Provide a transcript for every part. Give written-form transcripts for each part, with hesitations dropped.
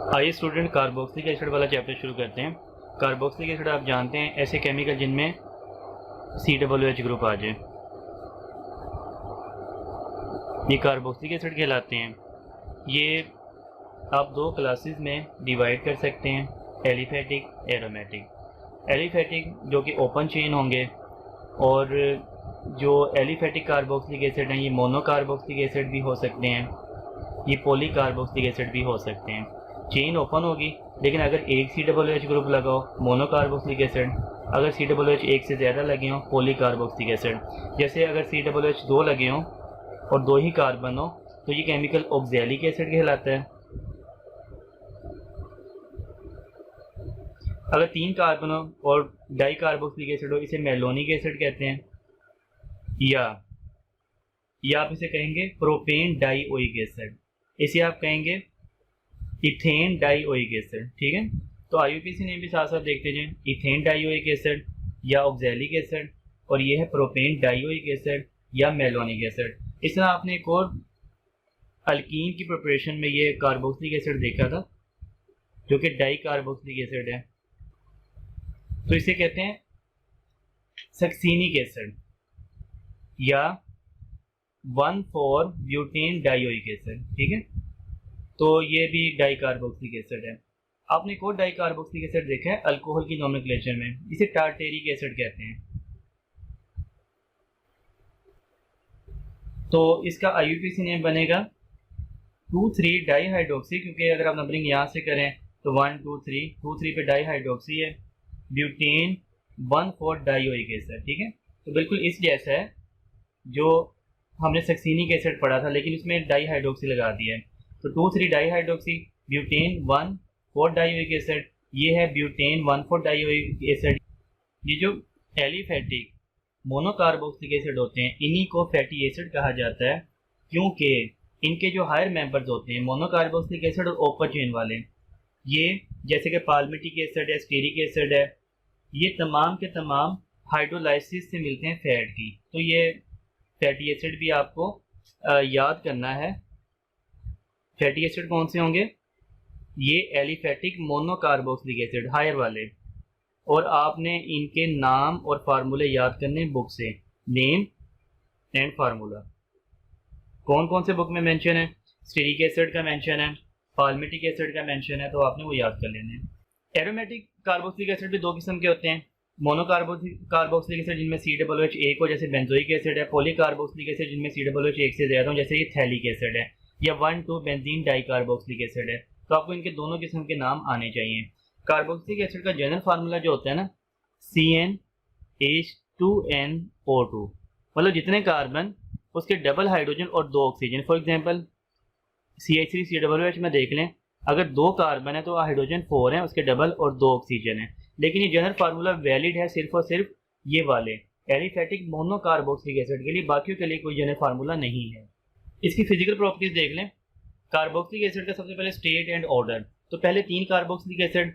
आइए student carboxylic acid वाला chapter शुरू करते हैं। कार्बोक्सिलिक एसिड आप जानते हैं ऐसे केमिकल जिनमें COOH ग्रुप आ जाए, ये कार्बोक्सिलिक एसिड कहलाते हैं। ये आप दो क्लासेस में डिवाइड कर सकते हैं, एलिफेटिक, एरोमेटिक। एलिफेटिक जो कि ओपन चेन होंगे, और जो एलिफेटिक कार्बोक्सिलिक एसिड हैं ये मोनो कार्बोक्सिलिक एसिड भी हो सकते हैं, ये पॉली कार्बोक्सिलिक एसिड भी हो सकते हैं। चेन ओपन होगी, लेकिन अगर एक COOH ग्रुप लगाओ मोनो कार्बोक्सिलिक एसिड, अगर COOH एक से ज़्यादा लगे हों पॉली कार्बोक्सिलिक एसिड। जैसे अगर COOH दो लगे हों और दो ही कार्बन हो तो ये केमिकल ऑक्सैलिक एसिड कहलाता है। अगर तीन कार्बन हो और डाई कार्बोक्सिलिक एसिड हो इसे मेलोनिक एसिड कहते हैं, या आप इसे कहेंगे प्रोपेन डाइओइक एसिड, इसे आप कहेंगे इथेन डाइओइक एसिड। ठीक है, तो IUPAC नेम भी साथ साथ देखते जाएं, इथेन डाइओइक एसिड या ऑक्सैलिक एसिड, और ये है प्रोपेन डाइओइक एसिड या मेलोनिक एसिड। इस तरह आपने एक और अल्कीन की प्रिपरेशन में ये कार्बोक्सिलिक एसिड देखा था जो कि डाई कार्बोक्सिलिक एसिड है, तो इसे कहते हैं सक्सीनिक एसिड या 1,4-ब्यूटेन डाइओइक एसिड। ठीक है, तो ये भी डाई कार्बोक्सिलिक एसिड है। आपने एक और डाई कार्बोक्सिलिक एसिड देखा है अल्कोहल की नोमेनक्लेचर में, इसे टार्टेरिक एसिड कहते हैं। तो इसका IUPAC नेम बनेगा 2,3 डाई हाइड्रोक्सी, क्योंकि अगर आप नंबरिंग यहाँ से करें तो 1 2 3 2 3 पे डाई हाइड्रोक्सी है, ब्यूटेन 1,4 डाइओइक एसिड। ठीक है, तो बिल्कुल इस जैसा है जो हमने सक्सीनिक एसिड पढ़ा था, लेकिन इसमें डाई हाइड्रोक्सी लगा दिया है। तो 2,3 di hydroxy, butane 1,4 dioic acid, ये है ब्यूटेन 1,4 डाइओइक एसिड। ये जो एलिफेटिक मोनोकार्बोक्सिलिक एसिड होते हैं इन्हीं को फैटी एसिड कहा जाता है, क्योंकि इनके जो हायर मेंबर्स होते हैं मोनोकार्बोक्सिलिक एसिड और ओपन चेन वाले, ये जैसे कि पाल्मिटिक एसिड है, स्टीरिक एसिड है, ये तमाम के तमाम हाइड्रोलाइसिस से मिलते हैं फैट की। तो ये फैटी एसिड भी आपको याद करना है। फैटी एसिड कौन से होंगे? ये एलिफेटिक मोनोकार्बोक्सिलिक एसिड हायर वाले, और आपने इनके नाम और फार्मूले याद करने बुक से, नेम एंड फार्मूला। कौन कौन से बुक में मेंशन है? स्टीरिक एसिड का मेंशन है, पाल्मिटिक एसिड का मेंशन है, तो आपने वो याद कर लेने हैं। एरोमेटिक कार्बोक्सिलिक एसिड भी दो किस्म के होते हैं, मोनो कार्बोक्सिलिक एसिड जिनमें COOH एक हो जैसे बेंजोइक एसिड है, पॉली कार्बोक्सिलिक एसिड जिनमें COOH एक से ज़्यादा हो जैसे ये थैलिक एसिड है, या 1,2 बेंजीन डाई कार्बोक्सिलिक एसिड है। तो आपको इनके दोनों किस्म के नाम आने चाहिए। कार्बोक्सिलिक एसिड का जनरल फार्मूला जो होता है ना, CnH2nO2, मतलब जितने कार्बन उसके डबल हाइड्रोजन और दो ऑक्सीजन। फॉर एग्जांपल CH3COOH में देख लें, अगर दो कार्बन है तो हाइड्रोजन 4 है, उसके डबल और दो ऑक्सीजन है। लेकिन ये जनरल फार्मूला वैलिड है सिर्फ और सिर्फ ये वाले एलिफेटिक मोनोकार्बोक्सिलिक एसिड के लिए, बाकियों के लिए कोई जनरल फार्मूला नहीं है। इसकी फिजिकल प्रॉपर्टीज देख लें। कार्बोक्सिलिक एसिड का सबसे पहले स्टेट एंड ऑर्डर, तो पहले तीन कार्बोक्सिलिक एसिड,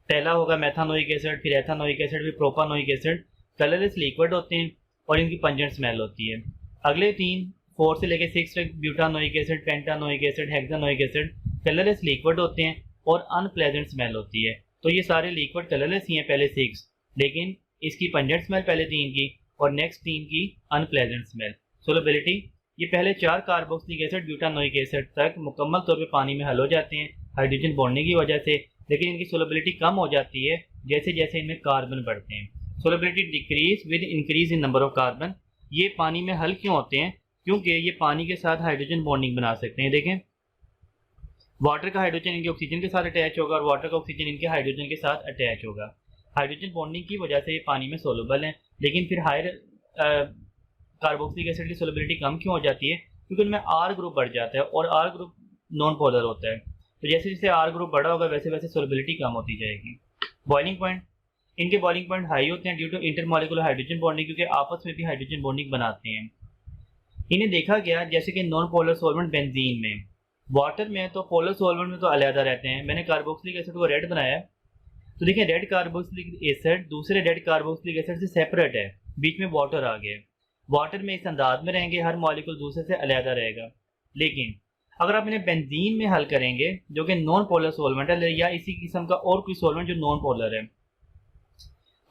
पहला होगा मेथानोइक एसिड, फिर एथानोइक एसिड, फिर प्रोपानोइक एसिड। कलरलेस लिक्विड होते हैं और इनकी पंजेंट स्मेल होती है। अगले तीन 4 से लेकर 6 तक butanoic acid, pentanoic acid, hexanoic acid colourless liquid होते हैं और अनप्लेजेंट स्मेल होती है। तो ये सारे लिक्विड कलरलेस ही हैं पहले 6, लेकिन इसकी पंजेंट स्मेल पहले 3 की और नेक्स्ट 3 की अनप्लेजेंट स्मेल। सोलबिलिटी, ये पहले 4 कार्बोक्सिलिक एसिड ब्यूटानोइक एसिड तक मुकम्मल तौर पे पानी में हल हो जाते हैं हाइड्रोजन बॉन्डिंग की वजह से, लेकिन इनकी सोलबिलिटी कम हो जाती है जैसे जैसे इनमें कार्बन बढ़ते हैं। Solubility decrease with increase in number of carbon. ये पानी में हल क्यों होते हैं? क्योंकि ये पानी के साथ हाइड्रोजन बॉन्डिंग बना सकते हैं। देखें, वाटर का हाइड्रोजन इनके ऑक्सीजन के साथ अटैच होगा और वाटर का ऑक्सीजन इनके हाइड्रोजन के साथ अटैच होगा। हाइड्रोजन बॉन्डिंग की वजह से ये पानी में सोलबल है, लेकिन फिर हायर कार्बोक्सिलिक एसिड की सोलबिलिटी कम क्यों हो जाती है? क्योंकि उनमें R ग्रुप बढ़ जाता है और R ग्रुप नॉन पोलर होता है। तो जैसे जैसे R ग्रुप बड़ा होगा वैसे वैसे सोलबिलिटी कम होती जाएगी। बॉइलिंग पॉइंट, इनके बॉइलिंग पॉइंट हाई होते हैं due to intermolecular hydrogen bonding, क्योंकि आपस में भी हाइड्रोजन बॉन्डिंग बनाते हैं। इन्हें देखा गया जैसे कि नॉन पोलर सॉल्वेंट बेंजीन में, वाटर में तो पोलर सॉल्वेंट में तो अलग रहते हैं। मैंने कार्बोक्सिलिक एसिड को रेड बनाया, तो देखिए रेड कार्बोक्सिलिक एसिड दूसरे रेड कार्बोक्सिलिक एसिड से सेपरेट है, बीच में वाटर आ गया। वाटर में इस अंदाज में रहेंगे, हर मॉलिक्यूल दूसरे से अलग रहेगा, लेकिन अगर आप इन्हें बेंजीन में हल करेंगे जो कि नॉन पोलर सॉल्वेंट है या इसी किस्म का और कोई सॉल्वेंट जो नॉन पोलर है,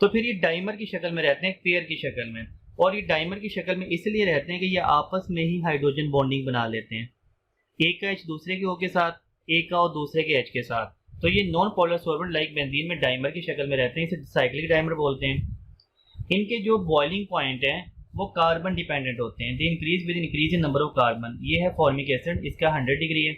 तो फिर ये डाइमर की शक्ल में रहते हैं, पेयर की शक्ल में। और ये डाइमर की शक्ल में इसलिए रहते हैं कि ये आपस में ही हाइड्रोजन बॉन्डिंग बना लेते हैं, एक का एच दूसरे के ओ के साथ, एक का और दूसरे के एच के साथ। तो ये non polar solvent like benzene में डाइमर की शक्ल में रहते हैं, इसे साइक्लिक डाइमर बोलते हैं। इनके जो बॉइलिंग पॉइंट हैं वो कार्बन डिपेंडेंट होते हैं, they increase with increase in number of carbon. ये है फॉर्मिक एसिड, इसका 100 डिग्री है,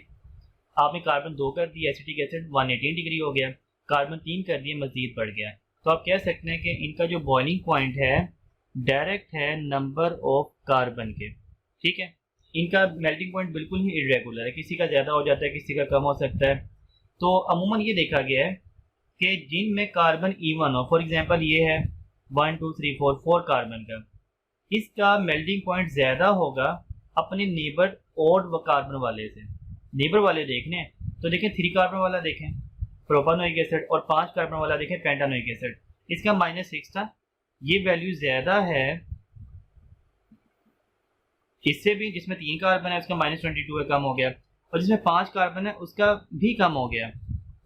आपने कार्बन 2 कर दिया, एसिटिक एसिड 118 डिग्री हो गया, कार्बन 3 कर दिए, मजीद बढ़ गया। तो आप कह सकते हैं कि इनका जो बॉइलिंग पॉइंट है डायरेक्ट है नंबर ऑफ कार्बन के, ठीक है। इनका मेल्टिंग पॉइंट बिल्कुल ही इरेगुलर है, किसी का ज़्यादा हो जाता है, किसी का कम हो सकता है। तो अमूमन ये देखा गया है कि जिनमें कार्बन इवन हो, फॉर एग्जांपल ये है 1 2 3 4 4 कार्बन का, इसका मेल्टिंग पॉइंट ज़्यादा होगा अपने नेबर ऑड कार्बन वाले से। नेबर वाले देखने तो देखें 3 कार्बन वाला देखें प्रोपानोइक एसिड, और 5 कार्बन वाला देखें पेंटानोइक एसिड, इसका -6 था। ये वैल्यू ज़्यादा है इससे भी, जिसमें 3 कार्बन है उसका -22 है, कम हो गया, और जिसमें 5 कार्बन है उसका भी कम हो गया,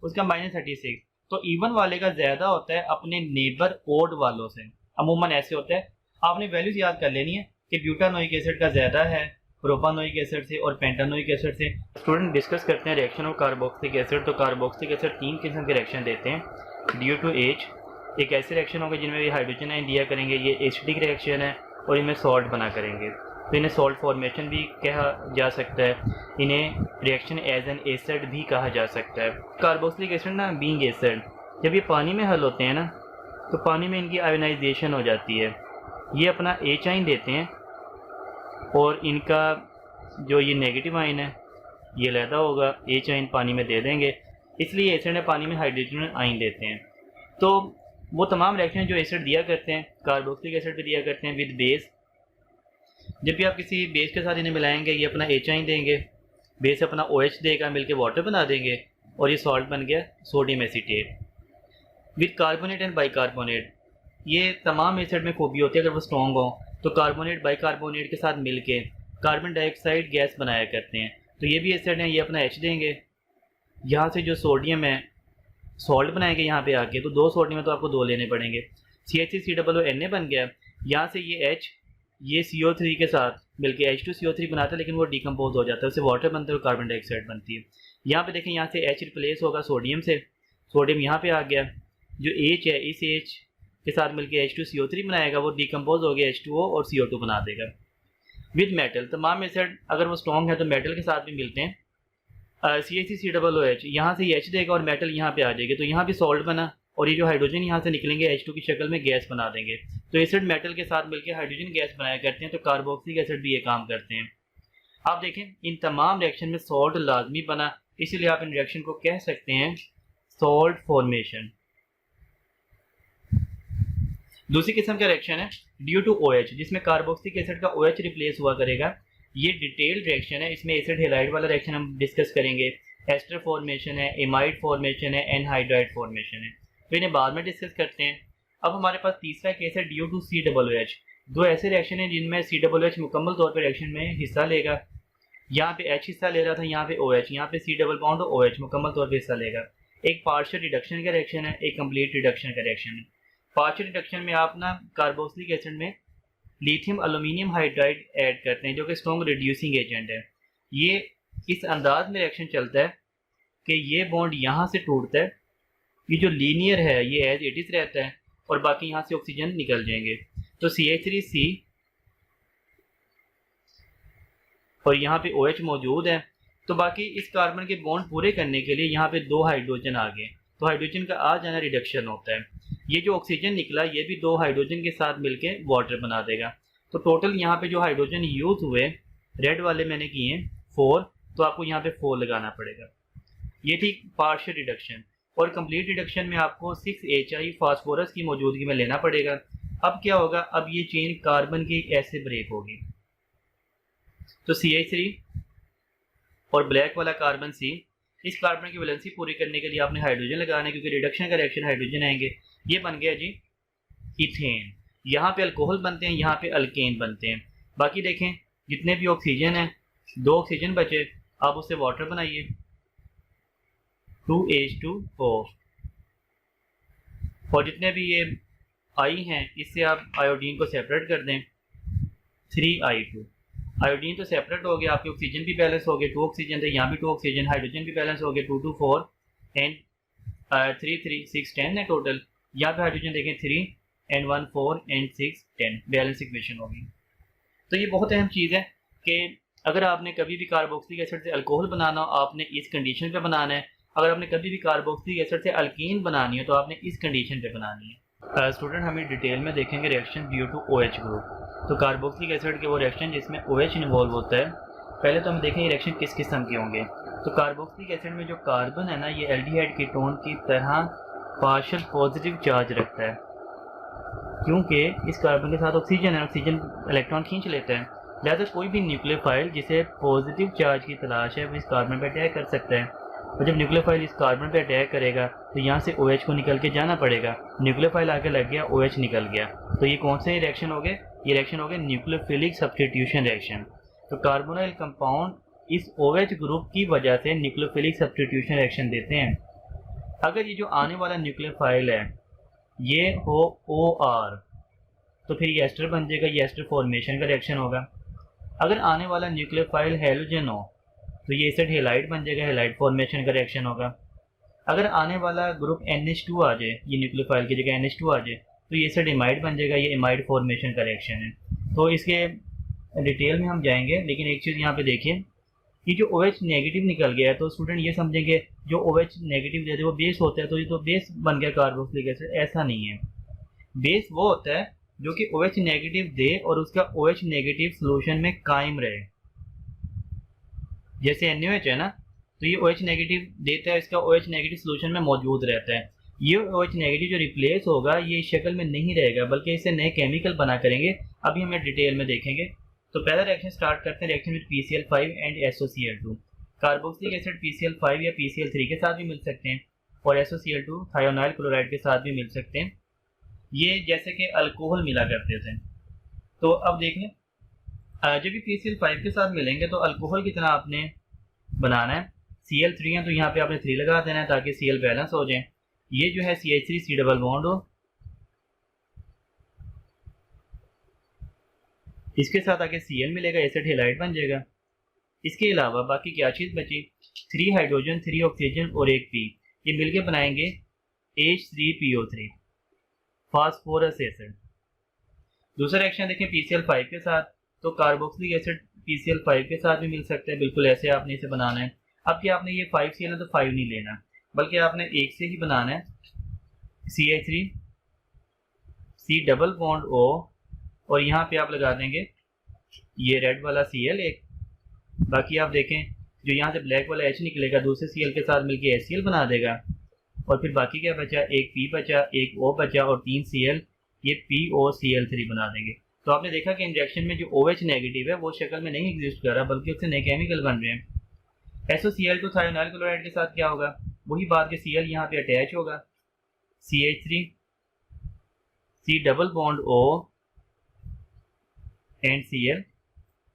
उसका -36। तो इवन वाले का ज़्यादा होता है अपने नेबर ओड वालों से, अमूमन ऐसे होता है। आपने वैल्यूज याद कर लेनी है कि ब्यूटानोइक एसिड का ज़्यादा है प्रोपानोइक एसिड से और पेंटानोइक एसिड से। स्टूडेंट डिस्कस करते हैं रिएक्शन ऑफ कार्बोक्सिलिक एसिड। तो कार्बोक्सिलिक एसिड 3 किस्म के रिएक्शन देते हैं, ड्यू टू एच। एक ऐसे रिएक्शन होंगे जिनमें ये हाइड्रोजन आयन दिया करेंगे, ये एसिडिक रिएक्शन है, और इनमें सॉल्ट बना करेंगे, तो इन्हें सॉल्ट फॉर्मेशन भी कहा जा सकता है, इन्हें रिएक्शन एज एन एसिड भी कहा जा सकता है। कार्बोक्सिलिक एसिड ना बीइंग एसिड, जब ये पानी में हल होते हैं ना तो पानी में इनकी आयोनाइजेशन हो जाती है, ये अपना एच आइन देते हैं, और इनका जो ये नेगेटिव आइन है ये लहदा होगा, एच आइन पानी में दे देंगे, इसलिए एसिड ने पानी में हाइड्रोजन आइन देते हैं। तो वो तमाम रिएक्शन जो एसिड दिया करते हैं, कार्बोक्सिलिक एसिड भी दिया करते हैं विद बेस। जब भी आप किसी बेस के साथ इन्हें मिलाएंगे ये अपना एच आइन देंगे, बेस अपना OH देगा, मिलके वाटर बना देंगे, और ये सॉल्ट बन गया sodium acetate with carbonate and bicarbonate. ये तमाम एसिड में खूबी होती है अगर वो स्ट्रॉन्ग हो, तो कार्बोनेट बाइकार्बोनेट के साथ मिलके कार्बन डाइऑक्साइड गैस बनाया करते हैं। तो ये भी एसिड हैं, ये अपना H देंगे, यहाँ से जो सोडियम है सॉल्ट बनाएंगे यहाँ पे आके, तो 2 सोडियम है तो आपको 2 लेने पड़ेंगे, CH3COONA बन गया। यहाँ से ये H ये CO3 के साथ मिलके H2CO3 बनाता है, लेकिन वो डिकम्पोज हो जाता है, उससे वाटर बनता है और कार्बन डाइऑक्साइड बनती है। यहाँ पे देखें, यहाँ से H रिप्लेस होगा सोडियम से, सोडियम यहाँ पे आ गया, जो H है इस H के साथ मिलके H2CO3 बनाएगा, वो डिकम्पोज हो गया H2O और CO2 बना देगा। विद मेटल, तमाम एसिड अगर वो स्ट्रॉन्ग है तो मेटल के साथ भी मिलते हैं, CH3COOH यहाँ से H देगा और मेटल यहाँ पे आ जाएगी, तो यहाँ भी सॉल्ट बना, और ये जो हाइड्रोजन यहाँ से निकलेंगे H2 की शक्ल में गैस बना देंगे। तो एसिड मेटल के साथ मिलकर हाइड्रोजन गैस बनाया करते हैं, तो कार्बोक्सिलिक एसिड भी ये काम करते हैं। आप देखें इन तमाम रिएक्शन में सॉल्ट लाजमी बना, इसीलिए आप इन रिएक्शन को कह सकते हैं सॉल्ट फॉर्मेशन। दूसरी किस्म का रिएक्शन है ड्यू टू OH, जिसमें कार्बोक्सिलिक एसिड का OH रिप्लेस हुआ करेगा। ये डिटेल्ड रिएक्शन है, इसमें एसिड हेलाइड वाला रिएक्शन हम डिस्कस करेंगे, एस्टर फॉर्मेशन है, एमाइड फॉर्मेशन है, एनहाइड्राइड फॉर्मेशन है, तो इन्हें बाद में डिस्कस करते हैं। अब हमारे पास तीसरा केस है ड्यू टू COOH। 2 ऐसे रिएक्शन हैं जिनमें COOH मुकम्मल तौर पर रिएक्शन में हिस्सा लेगा, यहाँ पे H हिस्सा ले रहा था, यहाँ पे OH, यहाँ पे C डबल बॉन्ड और OH मुकम्मल तौर पर हिस्सा लेगा। एक पार्शियल रिडक्शन का रिएक्शन है, एक कंप्लीट रिडक्शन का रिएक्शन है। पार्शियल रिडक्शन में आप ना कार्बोक्सिलिक एसिड में लिथियम एल्यूमिनियम हाइड्राइड ऐड करते हैं, जो कि स्ट्रॉन्ग रिड्यूसिंग एजेंट है। ये इस अंदाज में रिएक्शन चलता है कि ये बॉन्ड यहाँ से टूटता है, ये जो लीनियर है ये एज इट इज रहता है, और बाकी यहाँ से ऑक्सीजन निकल जाएंगे, तो CH3C और यहाँ पे OH मौजूद है। तो बाकी इस कार्बन के बॉन्ड पूरे करने के लिए यहाँ पे 2 हाइड्रोजन आ गए, तो हाइड्रोजन का आ जाना रिडक्शन होता है। ये जो ऑक्सीजन निकला ये भी 2 हाइड्रोजन के साथ मिलके वाटर बना देगा। तो टोटल यहाँ पे जो हाइड्रोजन यूज हुए रेड वाले मैंने किए 4, तो आपको यहाँ पे 4 लगाना पड़ेगा। ये थी पार्शियल रिडक्शन। और कंप्लीट रिडक्शन में आपको 6HI फास्फोरस की मौजूदगी में लेना पड़ेगा। अब क्या होगा, अब ये चेन कार्बन की ऐसे ब्रेक होगी, तो CH3 और ब्लैक वाला कार्बन C, इस कार्बन की वैलेंसी पूरी करने के लिए आपने हाइड्रोजन लगाना है, क्योंकि रिडक्शन का रिएक्शन हाइड्रोजन आएंगे। ये बन गया जी इथेन। यहाँ पे अल्कोहल बनते हैं, यहाँ पे अल्केन बनते हैं। बाकी देखें जितने भी ऑक्सीजन हैं 2 ऑक्सीजन बचे, आप उससे वाटर बनाइए 2H2O, और जितने भी ये आई हैं इससे आप आयोडीन को सेपरेट कर दें 3I2। आयोडीन तो सेपरेट हो गया, आपके ऑक्सीजन भी बैलेंस हो गए, 2 ऑक्सीजन थे, यहाँ भी 2 ऑक्सीजन, हाइड्रोजन भी बैलेंस हो गए, 2 2 4 एंड 3 3 6 10 है टोटल। यहाँ पे हाइड्रोजन देखें 3 एंड 1 4 एंड 6 10, बैलेंस इक्वेशन होगी। तो ये बहुत अहम चीज़ है कि अगर आपने कभी भी कार्बोक्सिलिक एसिड से अल्कोहल बनाना हो आपने इस कंडीशन पे बनाना है, अगर आपने कभी भी कार्बोक्सिलिक एसिड से अल्कीन बनानी है तो आपने इस कंडीशन पे बनानी है। स्टूडेंट हमें डिटेल में देखेंगे रिएक्शन BO2OH ग्रुप। तो कार्बोक्सिलिक एसिड के वो रिएक्शन जिसमें OH इन्वॉल्व होता है, पहले तो हम देखेंगे रिएक्शन किस किस्म के होंगे। तो कार्बोक्सिलिक एसिड में जो कार्बन है ना ये एल्डिहाइड कीटोन की तरह पार्शियल पॉजिटिव चार्ज रखता है, क्योंकि इस कार्बन के साथ ऑक्सीजन है, ऑक्सीजन इलेक्ट्रॉन खींच लेता है, लिहाजा कोई भी न्यूक्लियोफाइल जिसे पॉजिटिव चार्ज की तलाश है वो इस कार्बन पर अटैक कर सकता है। और जब न्यूक्लियोफाइल इस कार्बन पर अटैक करेगा तो यहाँ से OH को निकल के जाना पड़ेगा, न्यूक्लियोफाइल आके लग गया, OH निकल गया, तो ये कौन से रिएक्शन हो गए? ये रिएक्शन हो गए न्यूक्लियोफिलिक सब्स्टिट्यूशन रिएक्शन। तो कार्बोनाइल कंपाउंड इस OH ग्रुप की वजह से न्यूक्लियोफिलिक सब्स्टिट्यूशन रिएक्शन देते हैं। अगर ये जो आने वाला न्यूक्लियोफाइल है ये हो OR तो फिर ये एस्टर बन जाएगा, ये एस्टर फॉर्मेशन का रिएक्शन होगा। अगर आने वाला न्यूक्लियोफाइल हैलोजन हो तो ये एसिड हेलाइड बन जाएगा, हेलाइड फॉर्मेशन का रिएक्शन होगा। अगर आने वाला ग्रुप NH2 आ जाए, ये न्यूक्लियोफाइल की जगह NH2 आ जाए तो ये एसिड इमाइड बन जाएगा, ये इमाइड फॉर्मेशन का रिएक्शन है। तो इसके डिटेल में हम जाएंगे, लेकिन एक चीज़ यहाँ पे देखिए, ये जो OH नेगेटिव निकल गया है तो स्टूडेंट ये समझेंगे जो OH नेगेटिव दे दे वो बेस होता है, तो ये तो बेस बन गया कार्बोक्सिलिक एसिड। ऐसा नहीं है, बेस वो होता है जो कि OH नेगेटिव दे और उसका OH नेगेटिव सोल्यूशन में कायम रहे। जैसे NaOH है ना, तो ये OH नेगेटिव देता है, इसका OH नेगेटिव सोल्यूशन में मौजूद रहता है। ये OH नेगेटिव जो रिप्लेस होगा ये इस शक्ल में नहीं रहेगा बल्कि इससे नए केमिकल बना करेंगे, अभी हमें डिटेल में देखेंगे। तो पहला रिएक्शन स्टार्ट करते हैं reaction with PCl5 and SOCl2। Carboxylic acid PCl5 या PCl3 के साथ भी मिल सकते हैं और SOCl2 थायोनाइल क्लोराइड के साथ भी मिल सकते हैं, ये जैसे कि अल्कोहल मिला करते थे। तो अब देख लें, जब भी PCl5 के साथ मिलेंगे तो अल्कोहल की तरह आपने बनाना है। Cl3 है तो यहाँ पे आपने 3 लगा देना है ताकि Cl बैलेंस हो जाए। ये जो है CH3C डबल बॉन्ड हो, इसके साथ आगे Cl मिलेगा, एसिड हेलाइड बन जाएगा। इसके अलावा बाकी क्या चीज़ बची? 3 हाइड्रोजन, 3 ऑक्सीजन और 1 P, ये मिलके बनाएंगे H3PO3 फास्फोरस एसिड। दूसरा रिएक्शन देखें PCl5 के साथ, तो कार्बोक्सिलिक एसिड PCl5 के साथ भी मिल सकता है, बिल्कुल ऐसे आपने इसे बनाना है। अब क्या आपने ये 5Cl है तो 5 नहीं लेना बल्कि आपने एक से ही बनाना है, CH3C डबल बॉन्ड O और यहाँ पे आप लगा देंगे ये रेड वाला Cl एक, बाकी आप देखें जो यहाँ से ब्लैक वाला H निकलेगा दूसरे Cl के साथ मिलके HCl बना देगा, और फिर बाकी क्या बचा? एक P बचा, एक O बचा और 3 Cl, ये POCl3 बना देंगे। तो आपने देखा कि इन रिएक्शन में जो OH नेगेटिव है वो शक्ल में नहीं एग्जिस्ट कर रहा बल्कि उससे नए केमिकल बन रहे हैं। SOCl2 थायोनाइल क्लोराइड के साथ क्या होगा? वही बात के Cl यहाँ पे अटैच होगा, CH3C double bond O and Cl,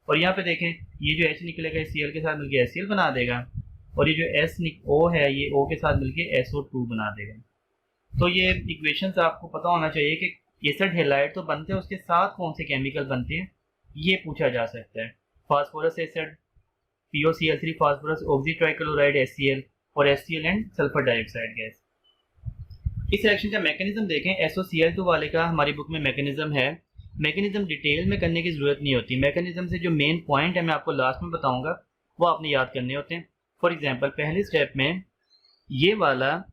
और यहाँ पे देखें ये जो H निकलेगा Cl के साथ मिलकर HCl बना देगा, और ये जो O है ये O के साथ मिलकर SO2 बना देगा। तो ये इक्वेशंस आपको पता होना चाहिए कि एसिड हेलाइड तो बनते हैं, उसके साथ कौन से केमिकल बनते हैं ये पूछा जा सकता है। Phosphorous acid, POCl3 phosphorus oxytrichloride HCl और HCl and sulphur dioxide gas. इस रिएक्शन का मैकेनिज्म देखें, SOCl2 वाले का हमारी बुक में मैकेनिज्म है। मैकेनिज्म डिटेल में करने की ज़रूरत नहीं होती, मैकेनिज्म से जो मेन पॉइंट है मैं आपको लास्ट में बताऊंगा वो आपने याद करने होते हैं। फॉर एग्जांपल पहले स्टेप में ये वाला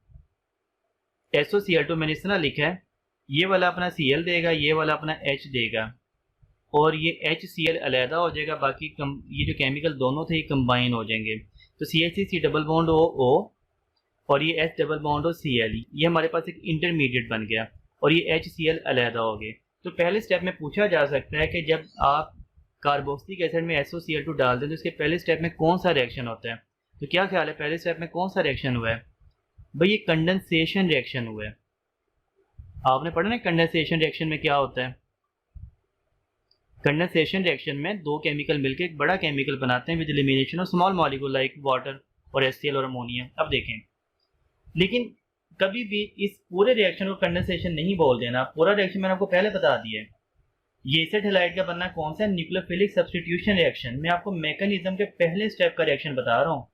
SOCl2 मैंने इस तरह लिखा है, ये वाला अपना Cl देगा, ये वाला अपना H देगा और ये HCl अलहदा हो जाएगा, बाकी ये जो केमिकल दोनों थे ये कंबाइन हो जाएंगे। तो CH3C डबल बॉन्ड O और ये H double bond O Cl, ये हमारे पास एक इंटरमीडिएट बन गया और ये HCl अलहदा हो गए। तो पहले स्टेप में पूछा जा सकता है कि जब आप कार्बोक्सिलिक एसिड में SOCl2 डाल दें तो इसके पहले स्टेप में कौन सा रिएक्शन होता है? तो क्या ख्याल है पहले स्टेप में कौन सा रिएक्शन हुआ है? भाई ये कंडेंसेशन रिएक्शन हुआ है। आपने पढ़ा ना कंडेंसेशन रिएक्शन में क्या होता है? कंडेंसेशन रिएक्शन में दो केमिकल मिलकर एक बड़ा केमिकल बनाते हैं with elimination of small molecule like water और HCl और अमोनिया। अब देखें, लेकिन कभी भी इस पूरे रिएक्शन को कंडेंसेशन नहीं बोल देना। पूरा रिएक्शन मैंने आपको पहले बता दिया है। ये एसिड हैलाइड का बनना कौन सा? Nucleophilic substitution reaction. मैं आपको मैकेनिज्म के पहले स्टेप का रिएक्शन बता रहा हूँ।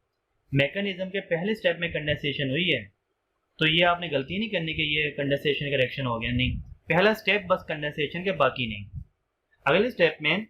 मैकेनिज्म के पहले स्टेप में कंडेंसेशन हुई है, तो ये आपने गलती नहीं करनी कि ये कंडेंसेशन का रिएक्शन हो गया, नहीं। पहला स्टेप बस कंडेंसेशन के, बाकी नहीं। अगले स्टेप में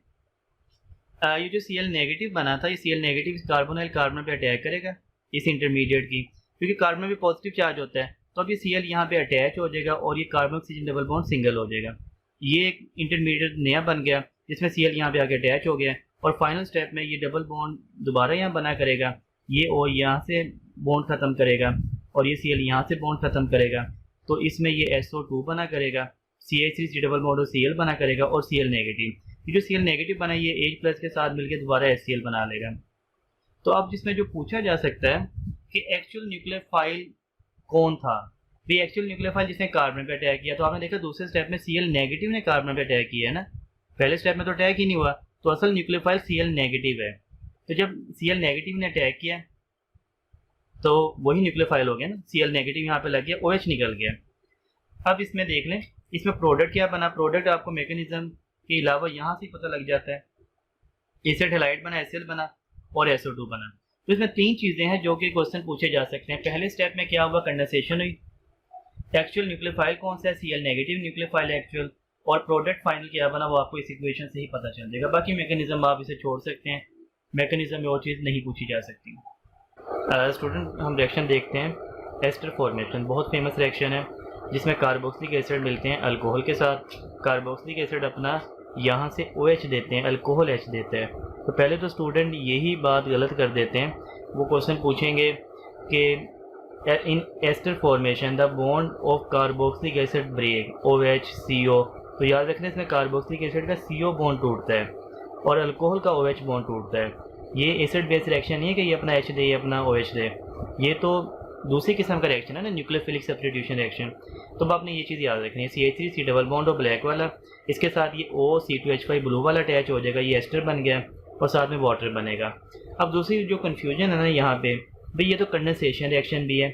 ये जो Cl नेगेटिव बना था, ये Cl नेगेटिव इस कार्बोनाइल कार्बन पे अटैक करेगा, इस इंटरमीडिएट की, क्योंकि कार्बन में भी पॉजिटिव चार्ज होता है, तो अब ये Cl यहाँ पे अटैच हो जाएगा और ये carbon oxygen double bond single हो जाएगा। ये एक इंटरमीडिएट नया बन गया जिसमें Cl यहाँ पे आके अटैच हो गया। और फाइनल स्टेप में ये डबल बॉन्ड दोबारा यहाँ बना करेगा, ये और यहाँ से बॉन्ड ख़त्म करेगा और ये Cl यहाँ से बॉन्ड ख़त्म करेगा, तो इसमें ये SO2 बना करेगा, CH3 डबल बॉन्ड और Cl बना करेगा और Cl नेगेटिव। ये जो Cl नेगेटिव बना ये H+ के साथ मिलकर दोबारा HCl बना लेगा। तो अब जिसमें जो पूछा जा सकता है कि एक्चुअल न्यूक्लियोफाइल कौन था, भाई एक्चुअल न्यूक्लियोफाइल जिसने कार्बन पे अटैक किया, तो आपने देखा दूसरे स्टेप में Cl नेगेटिव ने कार्बन पे अटैक किया है ना, पहले स्टेप में तो अटैक ही नहीं हुआ, तो असल न्यूक्लियोफाइल Cl नेगेटिव है। तो जब Cl नेगेटिव ने अटैक किया तो वही न्यूक्लियोफाइल हो गया ना, Cl नेगेटिव यहाँ पे लग गया, OH निकल गया। अब इसमें देख लें, इसमें प्रोडक्ट क्या बना। प्रोडक्ट आपको मैकेनिज्म के अलावा यहाँ से पता लग जाता है, एसिड हैलाइड बना, HCl बना और SO2 बना। तो इसमें तीन चीज़ें हैं जो कि क्वेश्चन पूछे जा सकते हैं। पहले स्टेप में क्या हुआ, कंडेंसेशन हुई, एक्चुअल न्यूक्लियोफाइल कौन सा है, Cl नेगेटिव न्यूक्लियोफाइल एक्चुअल, और प्रोडक्ट फाइनल क्या बना वो आपको इस इक्वेशन से ही पता चल जाएगा। बाकी मैकेनिज्म आप इसे छोड़ सकते हैं, मैकेनिज्म में और चीज़ नहीं पूछी जा सकती। स्टूडेंट हम रिएक्शन देखते हैं, एस्टर फॉर्मेशन बहुत फेमस रिएक्शन है जिसमें कार्बोक्सिलिक एसिड मिलते हैं अल्कोहल के साथ। कार्बोक्सिलिक एसिड अपना यहाँ से OH देते हैं, अल्कोहल H देता है। तो पहले तो स्टूडेंट यही बात गलत कर देते हैं, वो क्वेश्चन पूछेंगे कि in ester formation the bond of carboxylic acid break OH CO। तो याद रखना इसमें कार्बोक्सिलिक एसिड का CO बॉन्ड टूटता है और अल्कोहल का OH बॉन्ड टूटता है। ये एसिड बेस रिएक्शन नहीं है कि ये अपना H दे ये अपना OH दे, ये तो दूसरी किस्म का रिएक्शन है ना, न्यूक्लियोफिलिक सब्स्टिट्यूशन रिएक्शन। तो अब आपने ये चीज़ याद रखनी है, CH3 डबल बॉन्ड और ब्लैक वाला, इसके साथ ये OC2H5 ब्लू वाला अटैच हो जाएगा, ये एस्टर बन गया और साथ में वाटर बनेगा। अब दूसरी जो कन्फ्यूजन है ना यहाँ पे, भाई ये तो कंडेंसेशन रिएक्शन भी है,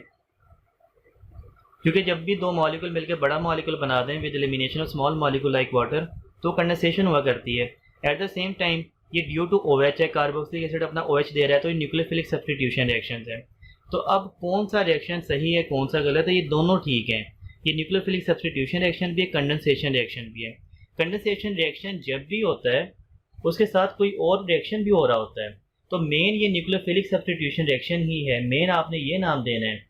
क्योंकि जब भी दो मॉलिक्यूल मिलकर बड़ा मॉलिक्यूल बना दें with elimination of small molecule like water, तो कंडेंसेशन हुआ करती है। एट द सेम टाइम ये ड्यू टू OH है, कार्बोक्सिलिक एसिड अपना OH दे रहा है, तो ये न्यूक्लियोफिलिक सब्स्टिट्यूशन रिएक्शन है। तो अब कौन सा रिएक्शन सही है कौन सा गलत है, ये दोनों ठीक हैं। ये न्यूक्लियोफिलिक सब्स्टिट्यूशन रिएक्शन भी है, कंडेंसेशन रिएक्शन भी है। कंडेंसेशन रिएक्शन जब भी होता है उसके साथ कोई और रिएक्शन भी हो रहा होता है, तो मेन ये न्यूक्लियोफिलिक सब्स्टिट्यूशन रिएक्शन ही है, मेन आपने ये नाम देना है।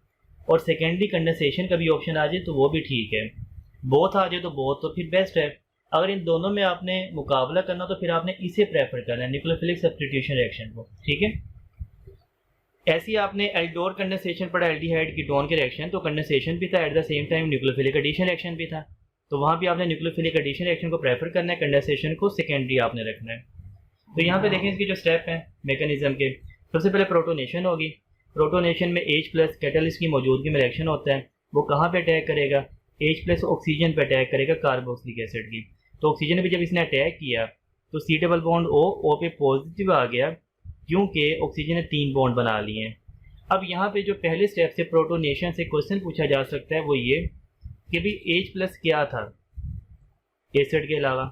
और सेकेंडरी कंडेंसेशन का भी ऑप्शन आ जाए तो वो भी ठीक है, बोथ आ जाए तो बोथ तो फिर बेस्ट है। अगर इन दोनों में आपने मुकाबला करना तो फिर आपने इसे प्रेफर करना है, न्यूक्लियोफिलिक सब्स्टिट्यूशन रिएक्शन को, ठीक है। ऐसे ही आपने एल्डोर कंडेंसेशन पढ़ा, एल्डिहाइड कीटोन के रिएक्शन, तो कंडेंसेशन भी था, at the same time nucleophilic addition reaction भी था, तो वहाँ भी आपने न्यूक्लियोफिलिक एडिशन रिएक्शन को प्रेफर करना है, कंडेंसेशन को सेकेंडरी आपने रखना है। तो यहाँ पे देखें इसके जो स्टेप हैं मैकेनिज्म के, सबसे पहले प्रोटोनेशन होगी। प्रोटोनेशन में H+ कैटलिस्ट की मौजूदगी में रिएक्शन होता है, वो कहाँ पे अटैक करेगा, H+ ऑक्सीजन पे अटैक करेगा कार्बोक्सिलिक एसिड की। तो ऑक्सीजन पे जब इसने अटैक किया तो C डबल बॉन्ड O पे पॉजिटिव आ गया, क्योंकि ऑक्सीजन ने 3 बॉन्ड बना लिए हैं। अब यहाँ पे जो पहले स्टेप से प्रोटोनेशन से क्वेश्चन पूछा जा सकता है वो ये कि भाई H+ क्या था एसिड के अलावा,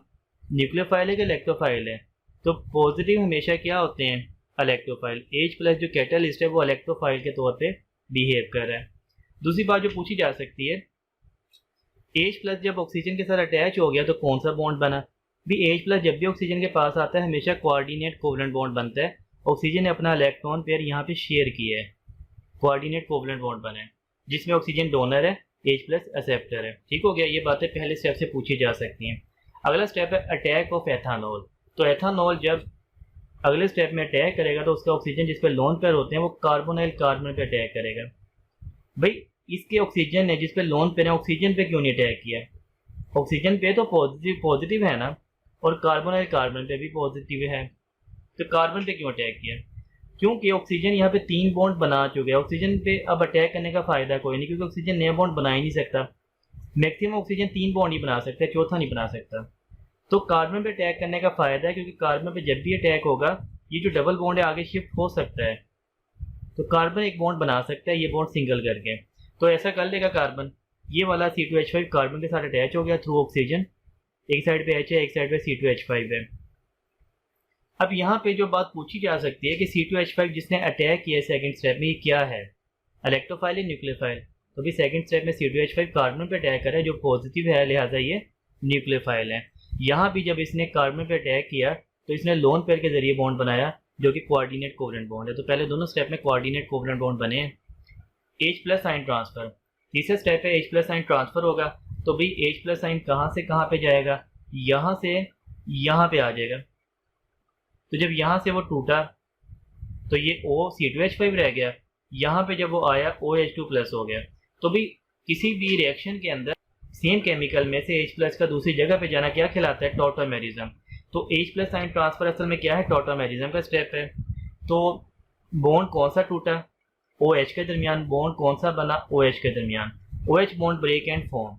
न्यूक्लियोफाइल है कि इलेक्ट्रोफाइल है, तो पॉजिटिव हमेशा क्या होते हैं, इलेक्ट्रोफाइल। H+ जो कैटलिस्ट है वो इलेक्ट्रोफाइल के तौर पे बिहेव कर रहा है। दूसरी बात जो पूछी जा सकती है, H+ जब ऑक्सीजन के साथ अटैच हो गया तो कौन सा बॉन्ड बना, भी H+ जब भी ऑक्सीजन के पास आता है हमेशा कोऑर्डिनेट कोवलेंट बॉन्ड बनता है। ऑक्सीजन ने अपना इलेक्ट्रॉन पेयर यहाँ पे शेयर किया है, कोऑर्डिनेट कोवलेंट बॉन्ड बना है, जिसमें ऑक्सीजन डोनर है, H+ एक्सेप्टर है। ठीक हो गया, ये बातें पहले स्टेप से पूछी जा सकती हैं। अगला स्टेप है अटैक ऑफ एथानॉल। तो एथानॉल जब अगले स्टेप में अटैक करेगा तो उसका ऑक्सीजन जिस पे लोन पेयर होते हैं वो कार्बोनाइल कार्बन पे अटैक करेगा। भाई इसके ऑक्सीजन है जिस पे लोन पेयर है, ऑक्सीजन पे क्यों नहीं अटैक किया, ऑक्सीजन पे तो पॉजिटिव है ना, और कार्बोनाइल कार्बन पे भी पॉजिटिव है, तो कार्बन पे क्यों अटैक किया, क्योंकि ऑक्सीजन यहाँ पे 3 बॉन्ड बना चुके हैं। ऑक्सीजन पे अब अटैक करने का फ़ायदा कोई नहीं, क्योंकि ऑक्सीजन नया बॉन्ड बना ही नहीं सकता, मैक्सिमम ऑक्सीजन 3 बॉन्ड ही बना सकता है, चौथा नहीं बना सकता। तो कार्बन पे अटैक करने का फ़ायदा है, क्योंकि कार्बन पे जब भी अटैक होगा ये जो डबल बॉन्ड है आगे शिफ्ट हो सकता है, तो कार्बन एक बॉन्ड बना सकता है ये बॉन्ड सिंगल करके। तो ऐसा कर लेगा कार्बन, ये वाला C2H5 कार्बन के साथ अटैच हो गया थ्रू ऑक्सीजन, एक साइड पे H है, एक साइड पे C2H5 है। अब यहाँ पे जो बात पूछी जा सकती है कि C2H5 जिसने अटैक किया सेकंड स्टेप में, ये क्या है, इलेक्ट्रोफाइल या न्यूक्लियोफाइल? तो भी सेकंड स्टेप में C2H5 कार्बन पे अटैक कर है जो पॉजिटिव है, लिहाजा ये न्यूक्लियोफाइल है। यहाँ भी जब इसने कार्बन पे अटैक किया तो इसने लोन पेयर के जरिए बॉन्ड बनाया जो कि कोऑर्डिनेट कोवेलेंट बॉन्ड है। तो पहले दोनों स्टेप में कोऑर्डिनेट कोवेलेंट बॉन्ड बने हैं। H+ साइन ट्रांसफर, तीसरा स्टेप है H+ साइन ट्रांसफर होगा। तो भाई H+ साइन कहाँ से कहाँ पे जाएगा, यहाँ से यहाँ पे आ जाएगा। तो जब यहाँ से वो टूटा तो ये C2H5 रह गया, यहाँ पे जब वो आया OH2+ हो गया। तो भी किसी भी रिएक्शन के अंदर सेम केमिकल में से H+ का दूसरी जगह पे जाना क्या कहलाता है, टॉटोमेरिज्म। तो H+ साइन ट्रांसफर असल में क्या है, टॉटोमेरिज्म का स्टेप है। तो बॉन्ड कौन सा टूटा, OH के दरमियान, बॉन्ड कौन सा बना, OH के दरमियान, OH bond break and form.